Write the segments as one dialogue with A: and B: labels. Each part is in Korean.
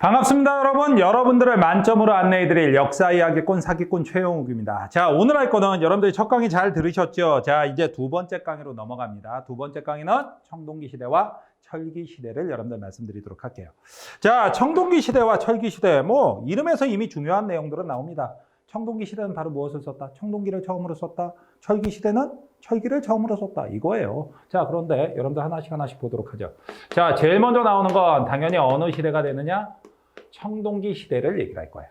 A: 반갑습니다, 여러분. 여러분들을 만점으로 안내해드릴 역사 이야기꾼 사기꾼 최영욱입니다. 자, 오늘 할 거는 여러분들이 첫 강의 잘 들으셨죠? 자, 이제 두 번째 강의로 넘어갑니다. 두 번째 강의는 청동기 시대와 철기 시대를 여러분들 말씀드리도록 할게요. 자, 청동기 시대와 철기 시대, 이름에서 이미 중요한 내용들은 나옵니다. 청동기 시대는 바로 무엇을 썼다? 청동기를 처음으로 썼다. 철기 시대는 철기를 처음으로 썼다. 이거예요. 자, 그런데 여러분들 하나씩 보도록 하죠. 자, 제일 먼저 나오는 건 당연히 어느 시대가 되느냐? 청동기 시대를 얘기를 할 거예요.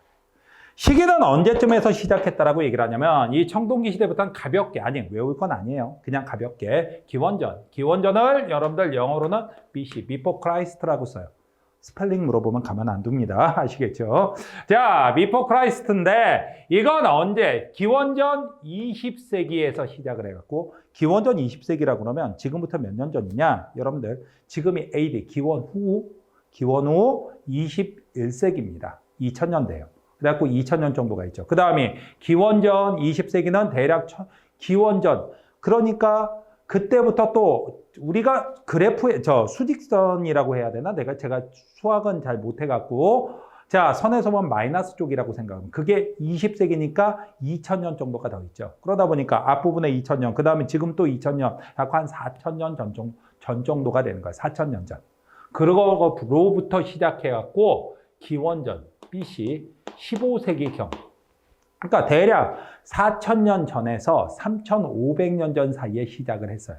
A: 시기는 언제쯤에서 시작했다라고 얘기를 하냐면 이 청동기 시대부터는 가볍게, 외울 건 아니에요. 그냥 가볍게 기원전을 여러분들 영어로는 BC, Before Christ라고 써요. 스펠링 물어보면 가만 안 둡니다. 아시겠죠? 자, Before Christ인데 이건 언제? 기원전 20세기에서 시작을 해갖고 기원전 20세기라고 그러면 지금부터 몇 년 전이냐? 여러분들 지금이 AD, 기원 후 21세기입니다. 2000년대예요. 그래갖고 2000년 정도가 있죠. 그 다음에 기원전 20세기는 대략 기원전, 그러니까 그때부터 또 우리가 그래프에 수직선이라고 해야 되나? 제가 수학은 잘 못해갖고 자, 선에서 보면 마이너스 쪽이라고 생각하면 그게 20세기니까 2000년 정도가 더 있죠. 그러다 보니까 앞부분에 2000년, 그 다음에 지금 또 2000년, 약 한 4000년 전 정도가 되는 거예요. 4000년 전. 그거로부터 시작해갖고 기원전 BC 15세기경, 그러니까 대략 4000년 전에서 3500년 전 사이에 시작을 했어요.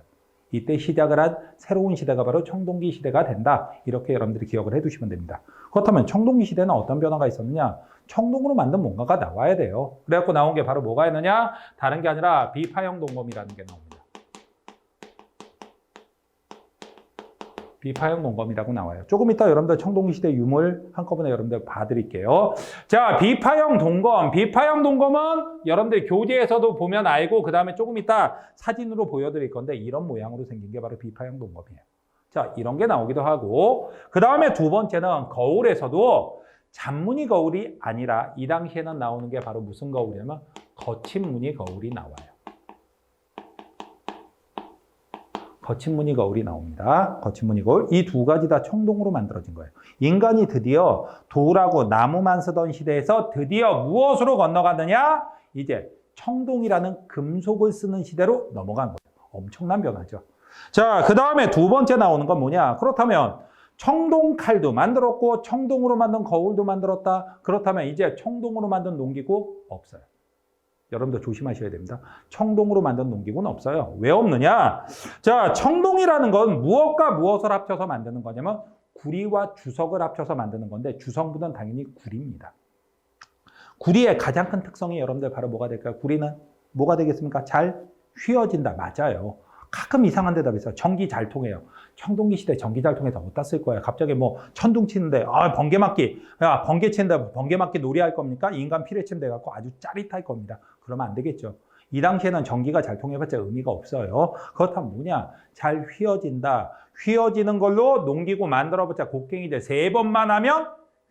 A: 이때 시작을 한 새로운 시대가 바로 청동기 시대가 된다. 이렇게 여러분들이 기억을 해두시면 됩니다. 그렇다면 청동기 시대는 어떤 변화가 있었느냐? 청동으로 만든 뭔가가 나와야 돼요. 그래갖고 나온 게 바로 뭐가 있느냐? 다른 게 아니라 비파형 동검이라는 게 나옵니다. 비파형 동검이라고 나와요. 조금 이따 여러분들 청동기 시대 유물 한꺼번에 여러분들 봐드릴게요. 자, 비파형 동검은 여러분들 교재에서도 보면 알고 그 다음에 조금 이따 사진으로 보여드릴 건데 이런 모양으로 생긴 게 바로 비파형 동검이에요. 자, 이런 게 나오기도 하고 그 다음에 두 번째는 거울에서도 잔무늬 거울이 아니라 이 당시에는 나오는 게 바로 무슨 거울이냐면 거친 무늬 거울이 나와요. 거친 무늬 거울이 나옵니다. 거친 무늬 거울. 이 두 가지 다 청동으로 만들어진 거예요. 인간이 드디어 돌하고 나무만 쓰던 시대에서 드디어 무엇으로 건너가느냐? 이제 청동이라는 금속을 쓰는 시대로 넘어간 거예요. 엄청난 변화죠. 자, 그 다음에 두 번째 나오는 건 뭐냐? 그렇다면 청동 칼도 만들었고 청동으로 만든 거울도 만들었다. 그렇다면 이제 청동으로 만든 농기구 없어요. 여러분들 조심하셔야 됩니다. 청동으로 만든 농기구는 없어요. 왜 없느냐? 자, 청동이라는 건 무엇과 무엇을 합쳐서 만드는 거냐면 구리와 주석을 합쳐서 만드는 건데 주성분은 당연히 구리입니다. 구리의 가장 큰 특성이 여러분들 바로 뭐가 될까요? 구리는 뭐가 되겠습니까? 잘 휘어진다. 맞아요. 가끔 이상한 대답이 있어요. 전기 잘 통해요. 청동기 시대 전기 잘 통해서 어디다 쓸 거야? 갑자기 천둥 치는데 번개맞기, 야 번개 치는데 번개맞기 놀이할 겁니까? 인간 피뢰침 돼갖고 아주 짜릿할 겁니다. 그러면 안 되겠죠. 이 당시에는 전기가 잘 통해봤자 의미가 없어요. 그렇다면 뭐냐? 잘 휘어진다. 휘어지는 걸로 농기구 만들어봤자 곡괭이 이제 3번만 하면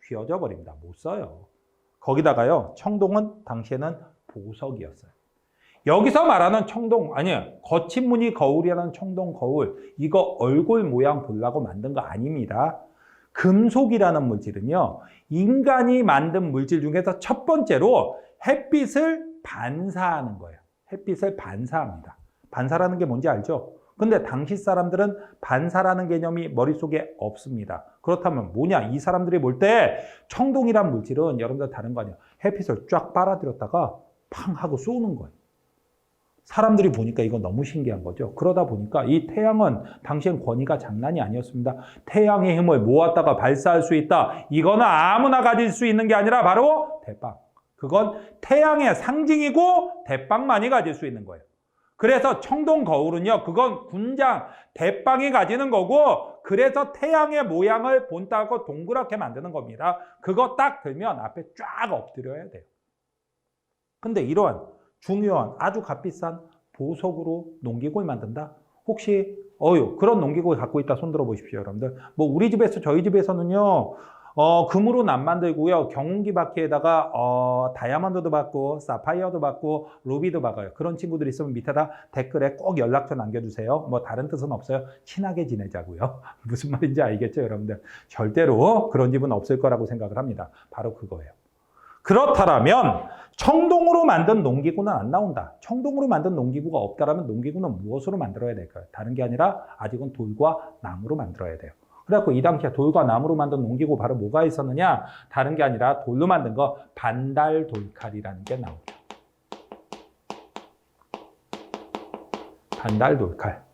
A: 휘어져 버립니다. 못 써요. 거기다가요, 청동은 당시에는 보석이었어요. 여기서 말하는 거친 무늬 거울이라는 청동 거울, 이거 얼굴 모양 보려고 만든 거 아닙니다. 금속이라는 물질은요, 인간이 만든 물질 중에서 첫 번째로 햇빛을 반사하는 거예요. 햇빛을 반사합니다. 반사라는 게 뭔지 알죠? 근데 당시 사람들은 반사라는 개념이 머릿속에 없습니다. 그렇다면 뭐냐? 이 사람들이 볼 때 청동이란 물질은 여러분들 다른 거 아니에요. 햇빛을 쫙 빨아들였다가 팡 하고 쏘는 거예요. 사람들이 보니까 이거 너무 신기한 거죠. 그러다 보니까 이 태양은 당시엔 권위가 장난이 아니었습니다. 태양의 힘을 모았다가 발사할 수 있다. 이거는 아무나 가질 수 있는 게 아니라 바로 대빵. 그건 태양의 상징이고 대빵만이 가질 수 있는 거예요. 그래서 청동 거울은요, 그건 군장, 대빵이 가지는 거고, 그래서 태양의 모양을 본따고 동그랗게 만드는 겁니다. 그거 딱 들면 앞에 쫙 엎드려야 돼요. 근데 이러한 중요한 아주 값비싼 보석으로 농기구를 만든다? 혹시 그런 농기구를 갖고 있다 손 들어 보십시오, 여러분들. 우리 집에서 저희 집에서는요, 금으로는 안 만들고요. 경운기 바퀴에다가 다이아몬드도 받고 사파이어도 받고 루비도 박아요. 그런 친구들 있으면 밑에다 댓글에 꼭 연락처 남겨주세요. 뭐 다른 뜻은 없어요. 친하게 지내자고요. 무슨 말인지 알겠죠, 여러분들? 절대로 그런 집은 없을 거라고 생각을 합니다. 바로 그거예요. 그렇다면 청동으로 만든 농기구는 안 나온다. 청동으로 만든 농기구가 없다라면 농기구는 무엇으로 만들어야 될까요? 다른 게 아니라 아직은 돌과 나무로 만들어야 돼요. 그래갖고 이 당시에 돌과 나무로 만든 농기구 바로 뭐가 있었느냐? 다른 게 아니라 돌로 만든 거 반달돌칼이라는 게 나오죠. 반달돌칼.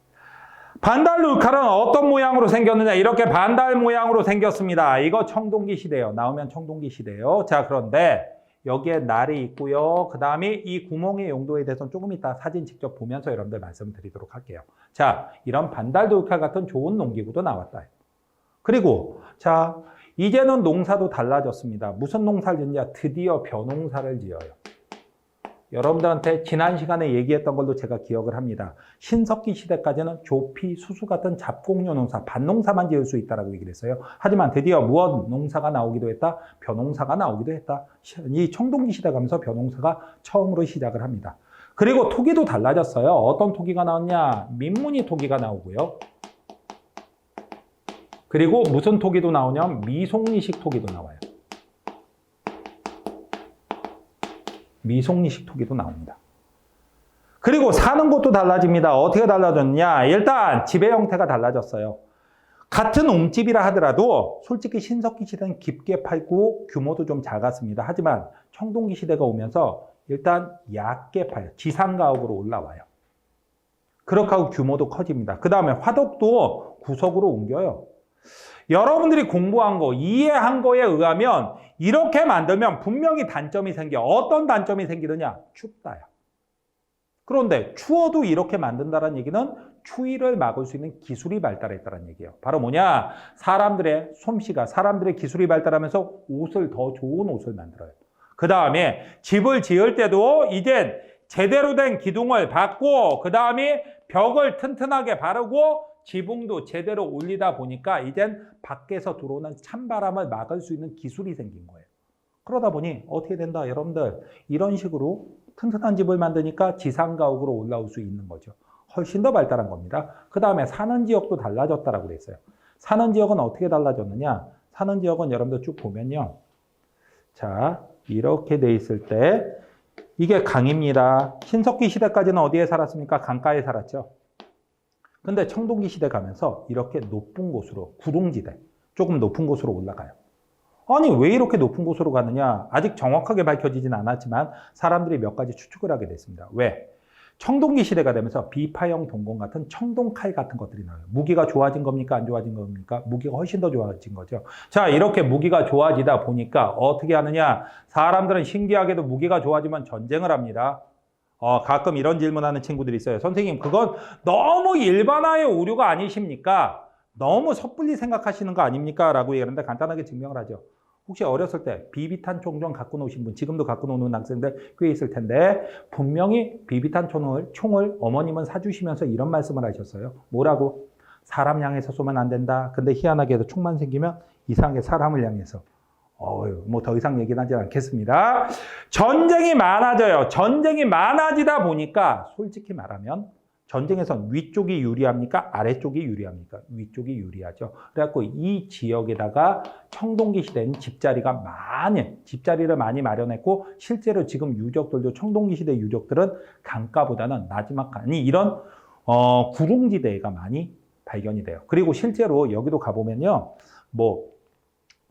A: 반달돌칼은 어떤 모양으로 생겼느냐? 이렇게 반달 모양으로 생겼습니다. 이거 청동기 시대예요. 나오면 청동기 시대예요. 자, 그런데 여기에 날이 있고요. 그 다음에 이 구멍의 용도에 대해서는 조금 이따 사진 직접 보면서 여러분들 말씀드리도록 할게요. 자, 이런 반달돌칼 같은 좋은 농기구도 나왔다. 그리고 자, 이제는 농사도 달라졌습니다. 무슨 농사를 짓냐? 드디어 벼농사를 지어요. 여러분들한테 지난 시간에 얘기했던 걸로 제가 기억을 합니다. 신석기 시대까지는 조피, 수수 같은 잡곡류 농사, 밭농사만 지을 수 있다라고 얘기를 했어요. 하지만 드디어 무엇 농사가 나오기도 했다? 벼농사가 나오기도 했다. 이 청동기 시대 가면서 벼농사가 처음으로 시작을 합니다. 그리고 토기도 달라졌어요. 어떤 토기가 나왔냐? 민무늬 토기가 나오고요. 그리고 무슨 토기도 나오냐면 미송리식 토기도 나와요. 미송리식 토기도 나옵니다. 그리고 사는 곳도 달라집니다. 어떻게 달라졌냐? 일단 집의 형태가 달라졌어요. 같은 옹집이라 하더라도 솔직히 신석기 시대는 깊게 팔고 규모도 좀 작았습니다. 하지만 청동기 시대가 오면서 일단 얕게 파요. 지상가옥으로 올라와요. 그렇게 하고 규모도 커집니다. 그 다음에 화덕도 구석으로 옮겨요. 여러분들이 공부한 거, 이해한 거에 의하면 이렇게 만들면 분명히 단점이 생겨. 어떤 단점이 생기느냐? 춥다요. 그런데 추워도 이렇게 만든다는 얘기는 추위를 막을 수 있는 기술이 발달했다는 얘기예요. 바로 뭐냐? 사람들의 솜씨가, 사람들의 기술이 발달하면서 옷을 더 좋은 옷을 만들어요. 그 다음에 집을 지을 때도 이제 제대로 된 기둥을 받고 그 다음에 벽을 튼튼하게 바르고 지붕도 제대로 올리다 보니까 이젠 밖에서 들어오는 찬바람을 막을 수 있는 기술이 생긴 거예요. 그러다 보니 어떻게 된다? 여러분들 이런 식으로 튼튼한 집을 만드니까 지상가옥으로 올라올 수 있는 거죠. 훨씬 더 발달한 겁니다. 그 다음에 사는 지역도 달라졌다라고 그랬어요. 사는 지역은 어떻게 달라졌느냐? 사는 지역은 여러분들 쭉 보면요. 자, 이렇게 돼 있을 때 이게 강입니다. 신석기 시대까지는 어디에 살았습니까? 강가에 살았죠. 근데 청동기 시대 가면서 이렇게 높은 곳으로, 구릉지대, 조금 높은 곳으로 올라가요. 아니, 왜 이렇게 높은 곳으로 가느냐? 아직 정확하게 밝혀지진 않았지만 사람들이 몇 가지 추측을 하게 됐습니다. 왜? 청동기 시대가 되면서 비파형 동공 같은 청동칼 같은 것들이 나와요. 무기가 좋아진 겁니까? 안 좋아진 겁니까? 무기가 훨씬 더 좋아진 거죠. 자, 이렇게 무기가 좋아지다 보니까 어떻게 하느냐? 사람들은 신기하게도 무기가 좋아지면 전쟁을 합니다. 가끔 이런 질문하는 친구들이 있어요. 선생님, 그건 너무 일반화의 오류가 아니십니까? 너무 섣불리 생각하시는 거 아닙니까? 라고 얘기하는데 간단하게 증명을 하죠. 혹시 어렸을 때 비비탄 총 좀 갖고 노신 분, 지금도 갖고 노는 학생들 꽤 있을 텐데 분명히 비비탄 총을 어머님은 사주시면서 이런 말씀을 하셨어요. 뭐라고? 사람 향해서 쏘면 안 된다. 근데 희한하게도 총만 생기면 이상하게 사람을 향해서. 뭐 더 이상 얘기는 하지 않겠습니다. 전쟁이 많아져요. 전쟁이 많아지다 보니까 솔직히 말하면 전쟁에선 위쪽이 유리합니까? 아래쪽이 유리합니까? 위쪽이 유리하죠. 그래갖고 이 지역에다가 청동기 시대는 집자리를 많이 마련했고 실제로 지금 유적들도 청동기 시대 유적들은 강가보다는 나지막하니 이런 구릉지대가 많이 발견이 돼요. 그리고 실제로 여기도 가보면요.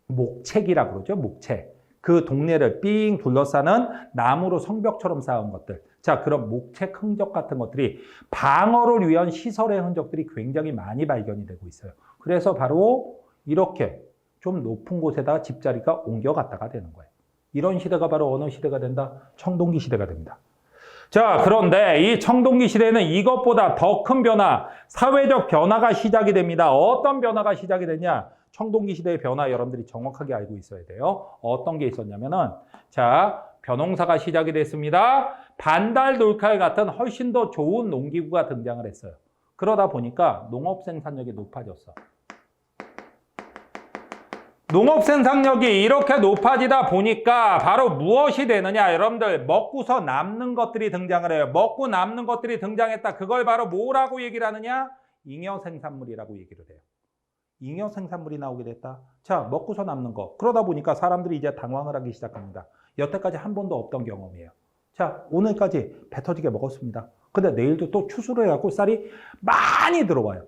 A: 목책이라고 그러죠. 목책. 그 동네를 삥 둘러싸는 나무로 성벽처럼 쌓은 것들. 자, 그런 목책 흔적 같은 것들이 방어를 위한 시설의 흔적들이 굉장히 많이 발견이 되고 있어요. 그래서 바로 이렇게 좀 높은 곳에다가 집자리가 옮겨갔다가 되는 거예요. 이런 시대가 바로 어느 시대가 된다? 청동기 시대가 됩니다. 자, 그런데 이 청동기 시대는 이것보다 더 큰 변화, 사회적 변화가 시작이 됩니다. 어떤 변화가 시작이 되냐? 청동기 시대의 변화 여러분들이 정확하게 알고 있어야 돼요. 어떤 게 있었냐면은, 자, 벼농사가 시작이 됐습니다. 반달돌칼 같은 훨씬 더 좋은 농기구가 등장을 했어요. 그러다 보니까 농업 생산력이 높아졌어. 농업 생산력이 이렇게 높아지다 보니까 바로 무엇이 되느냐? 여러분들 먹고서 남는 것들이 등장을 해요. 먹고 남는 것들이 등장했다. 그걸 바로 뭐라고 얘기를 하느냐? 잉여 생산물이라고 얘기를 해요. 잉여 생산물이 나오게 됐다. 자, 먹고서 남는 거. 그러다 보니까 사람들이 이제 당황을 하기 시작합니다. 여태까지 한 번도 없던 경험이에요. 자, 오늘까지 배 터지게 먹었습니다. 근데 내일도 또 추수를 해갖고 쌀이 많이 들어와요.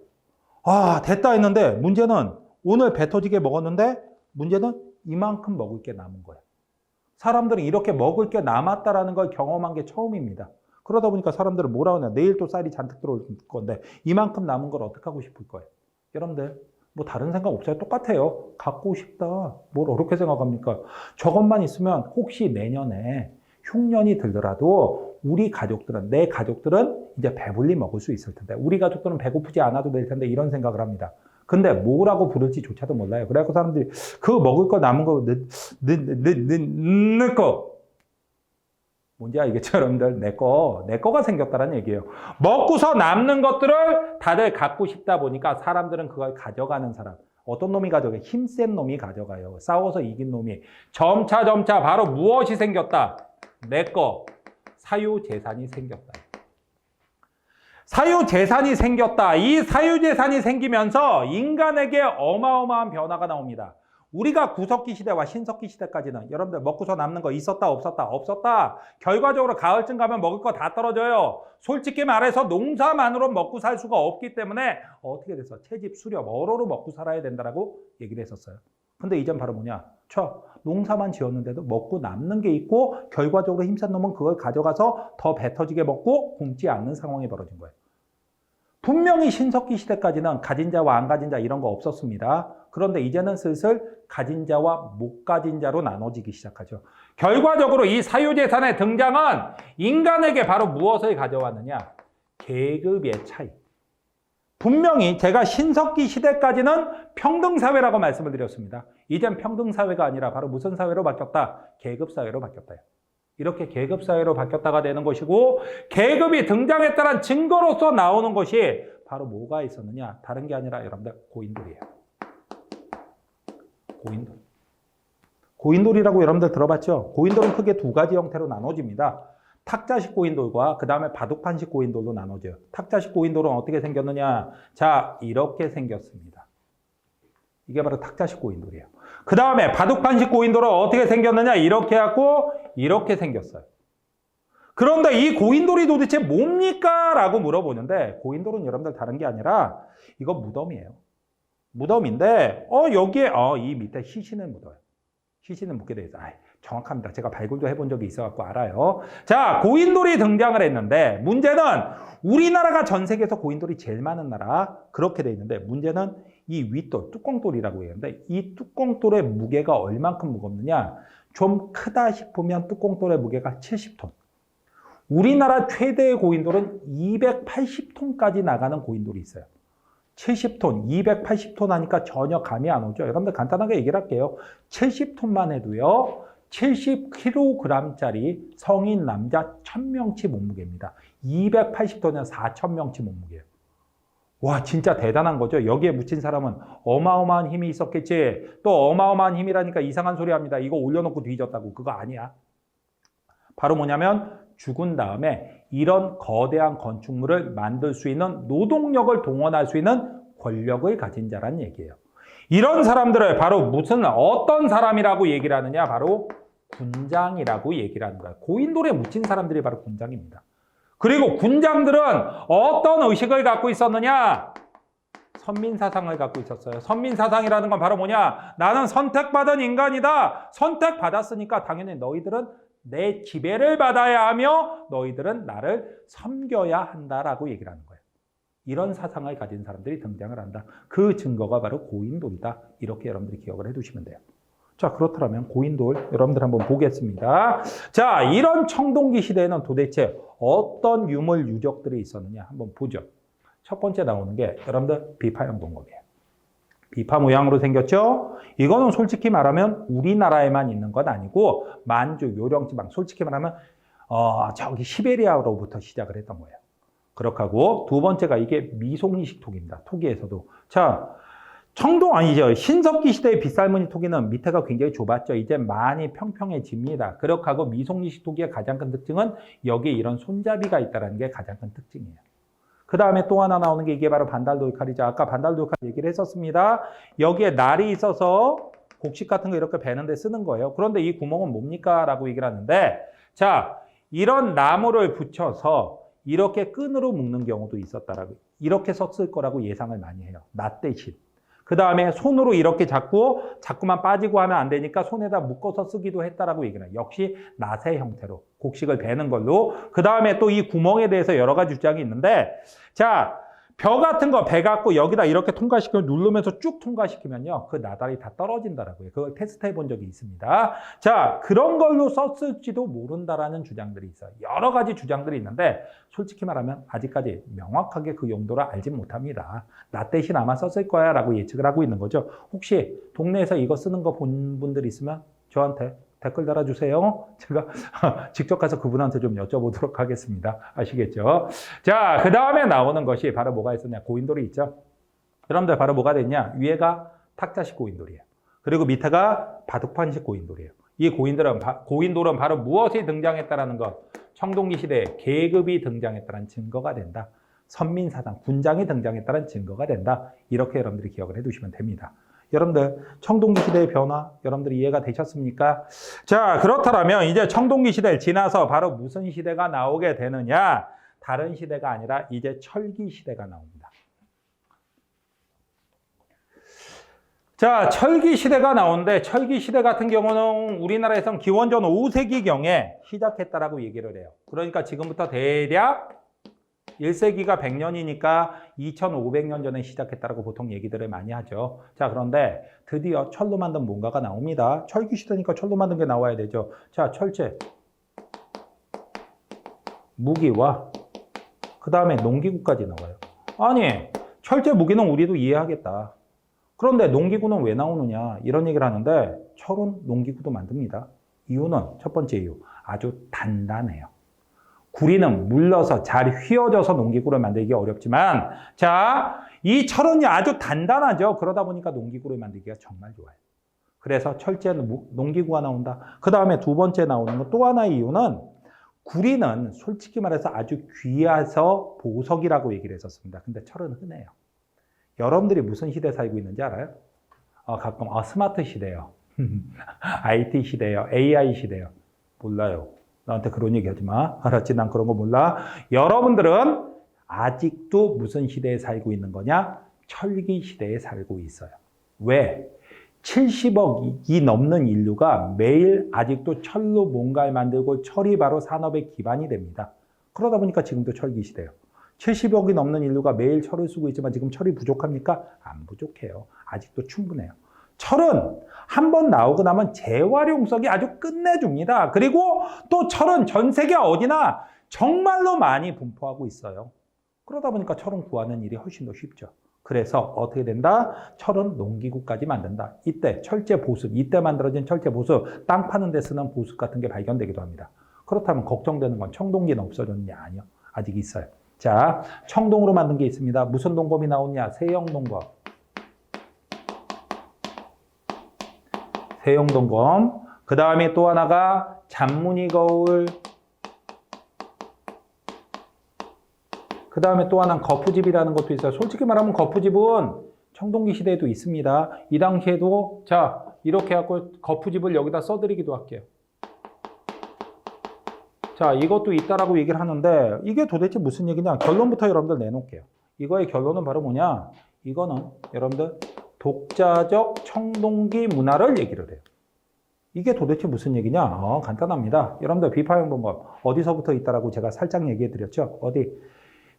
A: 아, 됐다 했는데 문제는 오늘 배 터지게 먹었는데 문제는 이만큼 먹을 게 남은 거예요. 사람들은 이렇게 먹을 게 남았다라는 걸 경험한 게 처음입니다. 그러다 보니까 사람들은 뭐라고 하냐. 내일 또 쌀이 잔뜩 들어올 건데 이만큼 남은 걸 어떻게 하고 싶을 거예요. 여러분들 뭐 다른 생각 없어요. 똑같아요. 갖고 싶다. 뭘 어렵게 생각합니까? 저것만 있으면 혹시 내년에 흉년이 들더라도 우리 가족들은, 내 가족들은 이제 배불리 먹을 수 있을 텐데 우리 가족들은 배고프지 않아도 될 텐데 이런 생각을 합니다. 근데 뭐라고 부를지조차도 몰라요. 그래갖고 사람들이 그 먹을 거 남은 거 넣고 뭔지 알겠죠, 여러분들? 내 거가 생겼다는 얘기예요. 먹고서 남는 것들을 다들 갖고 싶다 보니까 사람들은 그걸 가져가는 사람. 어떤 놈이 가져가요? 힘센 놈이 가져가요. 싸워서 이긴 놈이. 점차 바로 무엇이 생겼다? 내 거. 사유재산이 생겼다. 사유재산이 생겼다. 이 사유재산이 생기면서 인간에게 어마어마한 변화가 나옵니다. 우리가 구석기 시대와 신석기 시대까지는 여러분들 먹고서 남는 거 있었다 없었다? 없었다. 결과적으로 가을쯤 가면 먹을 거 다 떨어져요. 솔직히 말해서 농사만으로 먹고 살 수가 없기 때문에 어떻게 돼서 채집, 수렵, 어로로 먹고 살아야 된다라고 얘기를 했었어요. 근데 이젠 바로 뭐냐? 농사만 지었는데도 먹고 남는 게 있고 결과적으로 힘센 놈은 그걸 가져가서 더 배 터지게 먹고 굶지 않는 상황이 벌어진 거예요. 분명히 신석기 시대까지는 가진 자와 안 가진 자 이런 거 없었습니다. 그런데 이제는 슬슬 가진 자와 못 가진 자로 나눠지기 시작하죠. 결과적으로 이 사유재산의 등장은 인간에게 바로 무엇을 가져왔느냐? 계급의 차이. 분명히 제가 신석기 시대까지는 평등사회라고 말씀을 드렸습니다. 이젠 평등사회가 아니라 바로 무슨 사회로 바뀌었다? 계급사회로 바뀌었다. 이렇게 계급사회로 바뀌었다가 되는 것이고 계급이 등장했다는 증거로서 나오는 것이 바로 뭐가 있었느냐? 다른 게 아니라 여러분들 고인돌이에요. 고인돌. 고인돌이라고 여러분들 들어봤죠? 고인돌은 크게 두 가지 형태로 나눠집니다. 탁자식 고인돌과 그 다음에 바둑판식 고인돌로 나눠져요. 탁자식 고인돌은 어떻게 생겼느냐? 자, 이렇게 생겼습니다. 이게 바로 탁자식 고인돌이에요. 그 다음에 바둑판식 고인돌은 어떻게 생겼느냐? 이렇게 하고 이렇게 생겼어요. 그런데 이 고인돌이 도대체 뭡니까? 라고 물어보는데 고인돌은 여러분들 다른 게 아니라 이거 무덤이에요. 무덤인데 여기에 이 밑에 시신을 묻어요. 시신을 묻게 돼 있어요. 정확합니다. 제가 발굴도 해본 적이 있어갖고 알아요. 자, 고인돌이 등장을 했는데 문제는 우리나라가 전 세계에서 고인돌이 제일 많은 나라 그렇게 돼 있는데 문제는 이 윗돌, 뚜껑돌이라고 얘기하는데 이 뚜껑돌의 무게가 얼만큼 무겁느냐? 좀 크다 싶으면 뚜껑돌의 무게가 70톤. 우리나라 최대의 고인돌은 280톤까지 나가는 고인돌이 있어요. 70톤, 280톤 하니까 전혀 감이 안 오죠. 여러분들 간단하게 얘기를 할게요. 70톤만 해도요. 70kg짜리 성인 남자 1000명치 몸무게입니다. 280톤이면 4000명치 몸무게예요. 와, 진짜 대단한 거죠. 여기에 묻힌 사람은 어마어마한 힘이 있었겠지. 또 어마어마한 힘이라니까 이상한 소리 합니다. 이거 올려놓고 뒤졌다고. 그거 아니야. 바로 뭐냐면 죽은 다음에 이런 거대한 건축물을 만들 수 있는 노동력을 동원할 수 있는 권력을 가진 자란 얘기예요. 이런 사람들을 바로 무슨 어떤 사람이라고 얘기를 하느냐? 바로 군장이라고 얘기를 하는 거예요. 고인돌에 묻힌 사람들이 바로 군장입니다. 그리고 군장들은 어떤 의식을 갖고 있었느냐? 선민사상을 갖고 있었어요. 선민사상이라는 건 바로 뭐냐? 나는 선택받은 인간이다. 선택받았으니까 당연히 너희들은 내 지배를 받아야 하며 너희들은 나를 섬겨야 한다라고 얘기를 하는 거예요. 이런 사상을 가진 사람들이 등장을 한다. 그 증거가 바로 고인돌이다. 이렇게 여러분들이 기억을 해두시면 돼요. 자, 그렇다면 고인돌 여러분들 한번 보겠습니다. 자, 이런 청동기 시대에는 도대체 어떤 유물 유적들이 있었느냐 한번 보죠. 첫 번째 나오는 게 여러분들 비파형 동검이에요. 비파 모양으로 생겼죠? 이거는 솔직히 말하면 우리나라에만 있는 건 아니고 만주, 요령지방 솔직히 말하면 저기 시베리아로부터 시작을 했던 거예요. 그렇게 하고 두 번째가 이게 미송이식 토기입니다. 토기에서도. 자, 청동 아니죠. 신석기 시대의 빗살무늬 토기는 밑에가 굉장히 좁았죠. 이제 많이 평평해집니다. 그렇게 하고 미송리식 토기의 가장 큰 특징은 여기에 이런 손잡이가 있다는 게 가장 큰 특징이에요. 그 다음에 또 하나 나오는 게 이게 바로 반달돌칼이죠. 아까 반달돌칼 얘기를 했었습니다. 여기에 날이 있어서 곡식 같은 거 이렇게 베는데 쓰는 거예요. 그런데 이 구멍은 뭡니까? 라고 얘기를 하는데, 자, 이런 나무를 붙여서 이렇게 끈으로 묶는 경우도 있었다라고, 이렇게 썼을 거라고 예상을 많이 해요. 낫 대신. 그 다음에 손으로 이렇게 자꾸만 빠지고 하면 안 되니까 손에다 묶어서 쓰기도 했다라고 얘기를 해요. 역시 낫의 형태로 곡식을 베는 걸로. 그 다음에 또 이 구멍에 대해서 여러 가지 주장이 있는데, 자, 벼 같은 거 베갖고 여기다 이렇게 통과시키면 누르면서 쭉 통과시키면요. 그 나달이 다 떨어진다라고요. 그걸 테스트 해본 적이 있습니다. 자, 그런 걸로 썼을지도 모른다라는 주장들이 있어요. 여러 가지 주장들이 있는데 솔직히 말하면 아직까지 명확하게 그 용도를 알지 못합니다. 나 대신 아마 썼을 거야 라고 예측을 하고 있는 거죠. 혹시 동네에서 이거 쓰는 거 본 분들 있으면 저한테 댓글 달아주세요. 제가 직접 가서 그분한테 좀 여쭤보도록 하겠습니다. 아시겠죠? 자, 그 다음에 나오는 것이 바로 뭐가 있었냐? 고인돌이 있죠? 여러분들 바로 뭐가 됐냐? 위에가 탁자식 고인돌이에요. 그리고 밑에가 바둑판식 고인돌이에요. 이 고인돌은 바로 무엇이 등장했다라는 것? 청동기 시대에 계급이 등장했다는 증거가 된다. 선민사상, 군장이 등장했다는 증거가 된다. 이렇게 여러분들이 기억을 해두시면 됩니다. 여러분들 청동기 시대의 변화 여러분들이 이해가 되셨습니까? 자, 그렇다면 이제 청동기 시대를 지나서 바로 무슨 시대가 나오게 되느냐? 다른 시대가 아니라 이제 철기 시대가 나옵니다. 자, 철기 시대가 나오는데 철기 시대 같은 경우는 우리나라에선 기원전 5세기경에 시작했다라고 얘기를 해요. 그러니까 지금부터 대략 1세기가 100년이니까 2500년 전에 시작했다라고 보통 얘기들을 많이 하죠. 자, 그런데 드디어 철로 만든 뭔가가 나옵니다. 철기 시대니까 철로 만든 게 나와야 되죠. 자, 철제, 무기와 그 다음에 농기구까지 나와요. 아니, 철제, 무기는 우리도 이해하겠다. 그런데 농기구는 왜 나오느냐 이런 얘기를 하는데 철은 농기구도 만듭니다. 이유는 첫 번째 이유, 아주 단단해요. 구리는 물러서 잘 휘어져서 농기구를 만들기 어렵지만 자, 이 철은 아주 단단하죠. 그러다 보니까 농기구를 만들기가 정말 좋아요. 그래서 철제 농기구가 나온다. 그 다음에 두 번째 나오는 건 또 하나의 이유는 구리는 솔직히 말해서 아주 귀해서 보석이라고 얘기를 했었습니다. 근데 철은 흔해요. 여러분들이 무슨 시대에 살고 있는지 알아요? 가끔 스마트 시대요. IT 시대요. AI 시대요. 몰라요. 나한테 그런 얘기 하지 마. 알았지? 난 그런 거 몰라. 여러분들은 아직도 무슨 시대에 살고 있는 거냐? 철기 시대에 살고 있어요. 왜? 70억이 넘는 인류가 매일 아직도 철로 뭔가를 만들고 철이 바로 산업의 기반이 됩니다. 그러다 보니까 지금도 철기 시대예요. 70억이 넘는 인류가 매일 철을 쓰고 있지만 지금 철이 부족합니까? 안 부족해요. 아직도 충분해요. 철은 한번 나오고 나면 재활용성이 아주 끝내줍니다. 그리고 또 철은 전 세계 어디나 정말로 많이 분포하고 있어요. 그러다 보니까 철은 구하는 일이 훨씬 더 쉽죠. 그래서 어떻게 된다? 철은 농기구까지 만든다. 이때 철제 보습, 이때 만들어진 철제 보습, 땅 파는 데 쓰는 보습 같은 게 발견되기도 합니다. 그렇다면 걱정되는 건 청동기는 없어졌느냐? 아니요. 아직 있어요. 자, 청동으로 만든 게 있습니다. 무슨 동검이 나오냐? 세형동검. 세형동검. 그 다음에 또 하나가 잔무늬 거울. 그 다음에 또 하나는 거푸집이라는 것도 있어요. 솔직히 말하면 거푸집은 청동기 시대에도 있습니다. 이 당시에도 자 이렇게 해갖고 거푸집을 여기다 써드리기도 할게요. 자, 이것도 있다라고 얘기를 하는데 이게 도대체 무슨 얘기냐? 결론부터 여러분들 내놓을게요. 이거의 결론은 바로 뭐냐? 이거는 여러분들 독자적 청동기 문화를 얘기를 해요. 이게 도대체 무슨 얘기냐? 간단합니다. 여러분들 비파형동검 어디서부터 있다라고 제가 살짝 얘기해 드렸죠? 어디?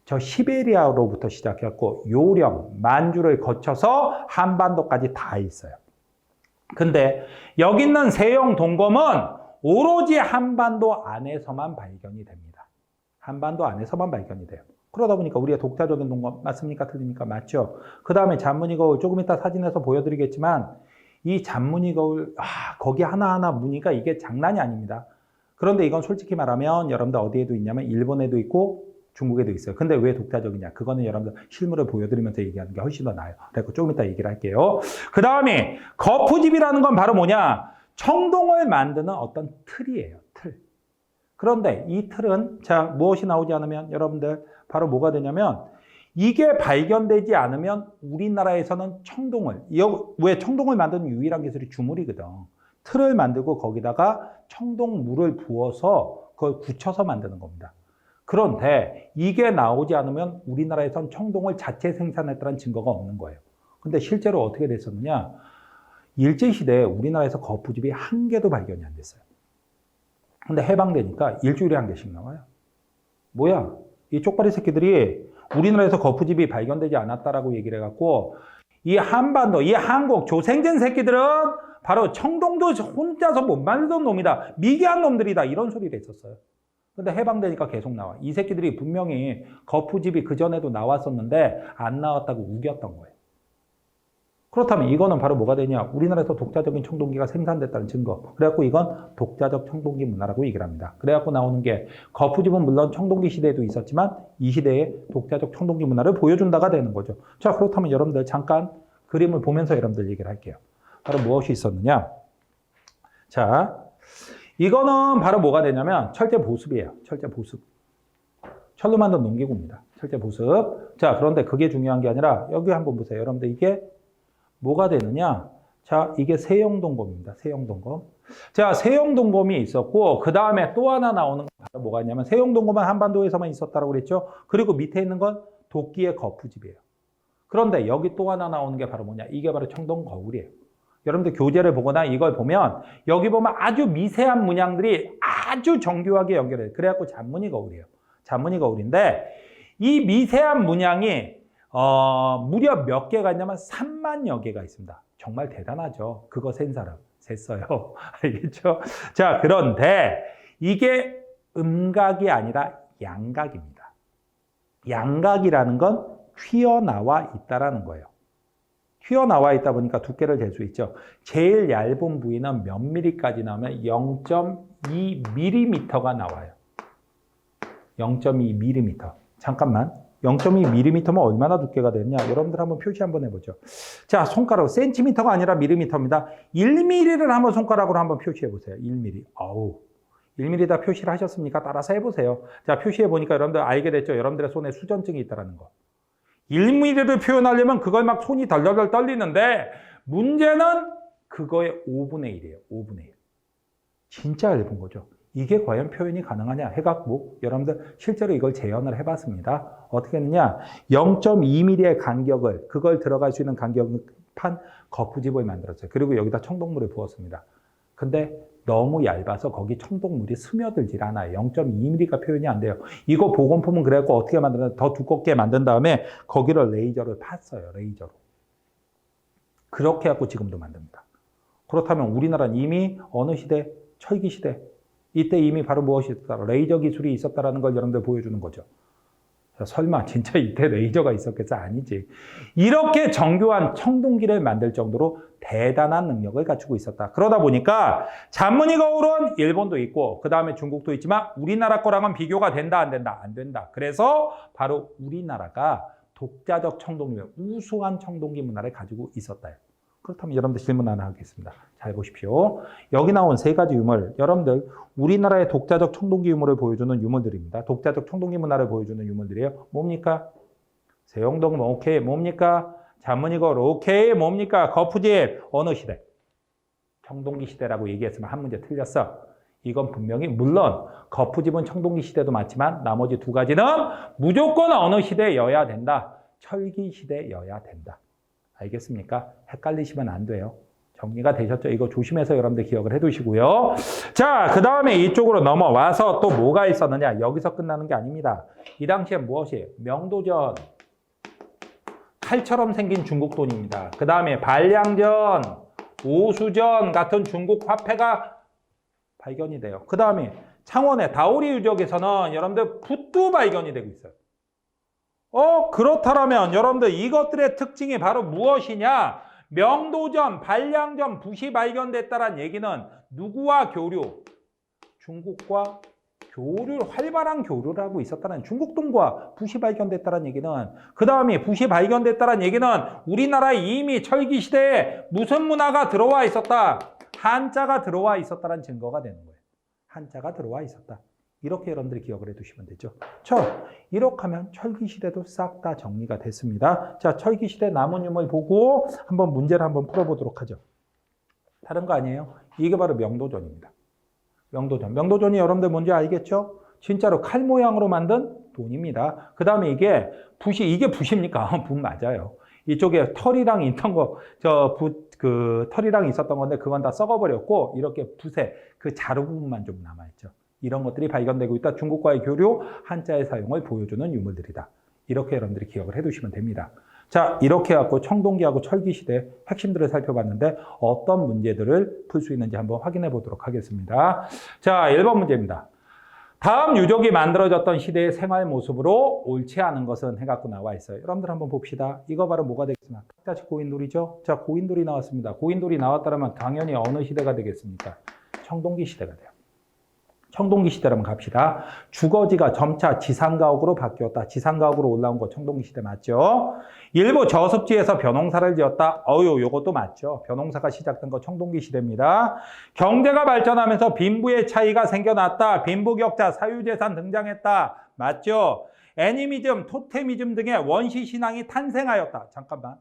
A: 저 시베리아로부터 시작해갖고 요령, 만주를 거쳐서 한반도까지 다 있어요. 근데 여기 있는 세형동검은 오로지 한반도 안에서만 발견이 됩니다. 한반도 안에서만 발견이 돼요. 그러다 보니까 우리가 독자적인 동검 맞습니까? 틀립니까? 맞죠? 그 다음에 잔무늬 거울 조금 이따 사진에서 보여드리겠지만 이 잔무늬 거울 거기 하나하나 무늬가 이게 장난이 아닙니다. 그런데 이건 솔직히 말하면 여러분들 어디에도 있냐면 일본에도 있고 중국에도 있어요. 근데 왜 독자적이냐? 그거는 여러분들 실물을 보여드리면서 얘기하는 게 훨씬 더 나아요. 그래서 조금 이따 얘기를 할게요. 그 다음에 거푸집이라는 건 바로 뭐냐? 청동을 만드는 어떤 틀이에요. 틀. 그런데 이 틀은 자 무엇이 나오지 않으면 여러분들 바로 뭐가 되냐면 이게 발견되지 않으면 우리나라에서는 청동을 왜 청동을 만드는 유일한 기술이 주물이거든. 틀을 만들고 거기다가 청동물을 부어서 그걸 굳혀서 만드는 겁니다. 그런데 이게 나오지 않으면 우리나라에선 청동을 자체 생산했다는 증거가 없는 거예요. 근데 실제로 어떻게 됐었느냐? 일제시대에 우리나라에서 거푸집이 한 개도 발견이 안 됐어요. 근데 해방되니까 일주일에 한 개씩 나와요. 뭐야? 이 쪽발이 새끼들이 우리나라에서 거푸집이 발견되지 않았다라고 얘기를 해갖고 이 한반도, 이 한국 조생전 새끼들은 바로 청동도 혼자서 못 만들던 놈이다. 미개한 놈들이다. 이런 소리를 했었어요. 근데 해방되니까 계속 나와. 이 새끼들이 분명히 거푸집이 그전에도 나왔었는데 안 나왔다고 우겼던 거예요. 그렇다면 이거는 바로 뭐가 되냐? 우리나라에서 독자적인 청동기가 생산됐다는 증거. 그래갖고 이건 독자적 청동기 문화라고 얘기를 합니다. 그래갖고 나오는 게 거푸집은 물론 청동기 시대에도 있었지만 이 시대에 독자적 청동기 문화를 보여준다가 되는 거죠. 자, 그렇다면 여러분들 잠깐 그림을 보면서 여러분들 얘기를 할게요. 바로 무엇이 있었느냐? 자, 이거는 바로 뭐가 되냐면 철제 보습이에요. 철제 보습. 철로 만든 농기구입니다. 철제 보습. 자, 그런데 그게 중요한 게 아니라 여기 한번 보세요. 여러분들 이게 뭐가 되느냐? 자, 이게 세영동검입니다. 세영동검. 자, 세영동검이 있었고 그 다음에 또 하나 나오는 건 바로 뭐가 있냐면 세영동검은 한반도에서만 있었다고 그랬죠. 그리고 밑에 있는 건 도끼의 거푸집이에요. 그런데 여기 또 하나 나오는 게 바로 뭐냐? 이게 바로 청동거울이에요. 여러분들 교재를 보거나 이걸 보면 여기 보면 아주 미세한 문양들이 아주 정교하게 연결해요. 그래갖고 잔무늬 거울이에요. 잔무늬 거울인데 이 미세한 문양이 무려 몇 개가 있냐면 3만여 개가 있습니다. 정말 대단하죠. 그거 센 사람 셌어요. 알겠죠? 자, 그런데 이게 음각이 아니라 양각입니다. 양각이라는 건 튀어나와 있다라는 거예요. 튀어나와 있다 보니까 두께를 잴 수 있죠. 제일 얇은 부위는 몇 미리까지 나오면 0.2mm가 나와요. 0.2mm. 잠깐만. 0.2mm면 얼마나 두께가 되느냐? 여러분들 한번 표시 한번 해보죠. 자, 손가락, 센티미터가 아니라 밀리미터입니다. 1mm를 한번 손가락으로 한번 표시해보세요. 1mm. 아우. 1mm 다 표시를 하셨습니까? 따라서 해보세요. 자, 표시해보니까 여러분들 알게 됐죠? 여러분들의 손에 수전증이 있다는 거. 1mm를 표현하려면 그걸 막 손이 덜덜덜 떨리는데 문제는 그거의 5분의 1이에요. 5분의 1. 진짜 얇은 거죠. 이게 과연 표현이 가능하냐 해갖고 여러분들 실제로 이걸 재현을 해봤습니다. 어떻게 했느냐? 0.2mm의 간격을 그걸 들어갈 수 있는 간격을 판 거푸집을 만들었어요. 그리고 여기다 청동물을 부었습니다. 근데 너무 얇아서 거기 청동물이 스며들질 않아요. 0.2mm가 표현이 안 돼요. 이거 보건품은 그래갖고 어떻게 만드냐? 더 두껍게 만든 다음에 거기를 레이저를 팠어요. 레이저로. 그렇게 해갖고 지금도 만듭니다. 그렇다면 우리나라는 이미 어느 시대? 철기 시대. 이때 이미 바로 무엇이 있었다? 레이저 기술이 있었다는 걸 여러분들 보여주는 거죠. 설마 진짜 이때 레이저가 있었겠어? 아니지. 이렇게 정교한 청동기를 만들 정도로 대단한 능력을 갖추고 있었다. 그러다 보니까 잔무늬 거울은 일본도 있고 그 다음에 중국도 있지만 우리나라 거랑은 비교가 된다 안 된다? 안 된다. 그래서 바로 우리나라가 독자적 청동기, 우수한 청동기 문화를 가지고 있었다. 그렇다면 여러분들 질문 하나 하겠습니다. 잘 보십시오. 여기 나온 세 가지 유물, 여러분들 우리나라의 독자적 청동기 유물을 보여주는 유물들입니다. 독자적 청동기 문화를 보여주는 유물들이에요. 뭡니까? 세영동 오케이. 뭡니까? 잔무늬 거울 오케이. 뭡니까? 거푸집 어느 시대? 청동기 시대라고 얘기했으면 한 문제 틀렸어. 이건 분명히 물론 거푸집은 청동기 시대도 맞지만 나머지 두 가지는 무조건 어느 시대여야 된다. 철기 시대여야 된다. 알겠습니까? 헷갈리시면 안 돼요. 정리가 되셨죠? 이거 조심해서 여러분들 기억을 해두시고요. 자, 그 다음에 이쪽으로 넘어와서 또 뭐가 있었느냐? 여기서 끝나는 게 아닙니다. 이 당시에 무엇이에요? 명도전, 칼처럼 생긴 중국 돈입니다. 그 다음에 발량전, 오수전 같은 중국 화폐가 발견이 돼요. 그 다음에 창원의 다오리 유적에서는 여러분들 붓도 발견이 되고 있어요. 그렇다면 여러분들 이것들의 특징이 바로 무엇이냐? 명도전, 발량전, 붓이 발견됐다는 얘기는 누구와 교류? 중국과 활발한 교류를 하고 있었다는 중국 동과 붓이 발견됐다는 얘기는 그 다음에 붓이 발견됐다는 얘기는 우리나라에 이미 철기 시대에 무슨 문화가 들어와 있었다? 한자가 들어와 있었다는 증거가 되는 거예요. 한자가 들어와 있었다. 이렇게 여러분들이 기억을 해두시면 되죠. 이렇게 하면 철기 시대도 싹 다 정리가 됐습니다. 자, 철기 시대 남은 유물 보고 한번 문제를 한번 풀어보도록 하죠. 다른 거 아니에요? 이게 바로 명도전입니다. 명도전이 여러분들 뭔지 알겠죠? 진짜로 칼 모양으로 만든 돈입니다. 그 다음에 이게 붓입니까? 붓 맞아요. 이쪽에 털이랑 있던 거, 털이랑 있었던 건데 그건 다 썩어버렸고 이렇게 붓에 그 자루 부분만 좀 남아있죠. 이런 것들이 발견되고 있다. 중국과의 교류, 한자의 사용을 보여주는 유물들이다. 이렇게 여러분들이 기억을 해두시면 됩니다. 자, 이렇게 해갖고 청동기하고 철기시대 핵심들을 살펴봤는데 어떤 문제들을 풀 수 있는지 한번 확인해 보도록 하겠습니다. 자, 1번 문제입니다. 다음 유적이 만들어졌던 시대의 생활 모습으로 옳지 않은 것은 해갖고 나와 있어요. 여러분들 한번 봅시다. 이거 바로 뭐가 되겠습니까? 다시 고인돌이죠? 자, 고인돌이 나왔습니다. 고인돌이 나왔다면 당연히 어느 시대가 되겠습니까? 청동기 시대가 돼요. 청동기 시대라면 갑시다. 주거지가 점차 지상가옥으로 바뀌었다. 지상가옥으로 올라온 거 청동기 시대 맞죠? 일부 저습지에서 벼농사를 지었다. 요것도 맞죠. 벼농사가 시작된 거 청동기 시대입니다. 경제가 발전하면서 빈부의 차이가 생겨났다. 빈부격차, 사유재산 등장했다. 맞죠? 애니미즘, 토테미즘 등의 원시 신앙이 탄생하였다. 잠깐만.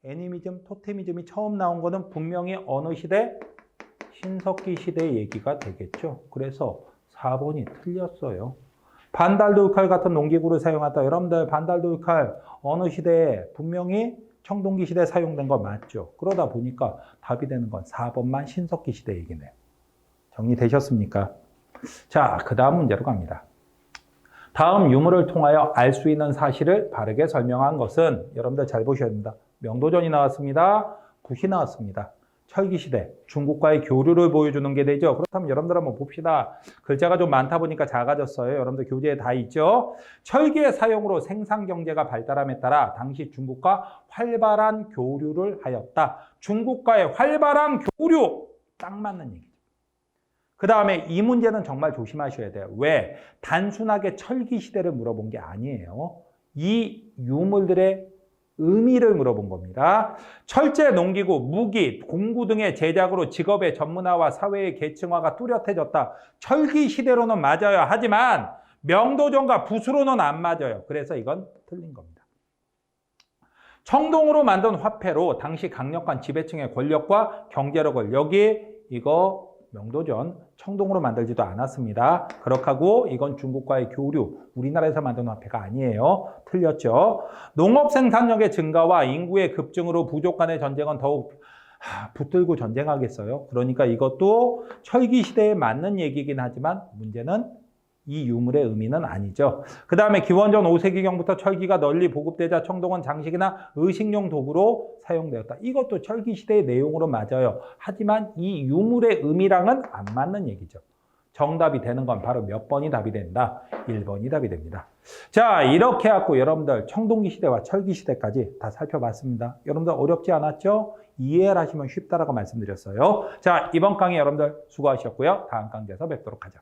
A: 애니미즘, 토테미즘이 처음 나온 거는 분명히 어느 시대? 신석기 시대의 얘기가 되겠죠. 그래서 4번이 틀렸어요. 반달돌칼 같은 농기구를 사용하다. 여러분들 반달돌칼 어느 시대에 분명히 청동기 시대에 사용된 거 맞죠. 그러다 보니까 답이 되는 건 4번만 신석기 시대 얘기네요. 정리되셨습니까? 자, 그 다음 문제로 갑니다. 다음 유물을 통하여 알 수 있는 사실을 바르게 설명한 것은 여러분들 잘 보셔야 됩니다. 명도전이 나왔습니다. 붓이 나왔습니다. 철기시대, 중국과의 교류를 보여주는 게 되죠. 그렇다면 여러분들 한번 봅시다. 글자가 좀 많다 보니까 작아졌어요. 여러분들 교재에 다 있죠. 철기의 사용으로 생산경제가 발달함에 따라 당시 중국과 활발한 교류를 하였다. 중국과의 활발한 교류! 딱 맞는 얘기죠. 그 다음에 이 문제는 정말 조심하셔야 돼요. 왜? 단순하게 철기시대를 물어본 게 아니에요. 이 유물들의 의미를 물어본 겁니다. 철제, 농기구, 무기, 공구 등의 제작으로 직업의 전문화와 사회의 계층화가 뚜렷해졌다. 철기 시대로는 맞아요. 하지만 명도전과 붓으로는 안 맞아요. 그래서 이건 틀린 겁니다. 청동으로 만든 화폐로 당시 강력한 지배층의 권력과 경제력을 이거 명도전 청동으로 만들지도 않았습니다. 그렇다고 이건 중국과의 교류, 우리나라에서 만든 화폐가 아니에요. 틀렸죠. 농업 생산력의 증가와 인구의 급증으로 부족 간의 전쟁은 더욱 붙들고 전쟁하겠어요. 그러니까 이것도 철기 시대에 맞는 얘기긴 하지만 문제는 이 유물의 의미는 아니죠. 그 다음에 기원전 5세기경부터 철기가 널리 보급되자 청동은 장식이나 의식용 도구로 사용되었다. 이것도 철기 시대의 내용으로 맞아요. 하지만 이 유물의 의미랑은 안 맞는 얘기죠. 정답이 되는 건 바로 몇 번이 답이 된다? 1번이 답이 됩니다. 자, 이렇게 해갖고 여러분들 청동기 시대와 철기 시대까지 다 살펴봤습니다. 여러분들 어렵지 않았죠? 이해를 하시면 쉽다라고 말씀드렸어요. 자, 이번 강의 여러분들 수고하셨고요. 다음 강좌에서 뵙도록 하죠.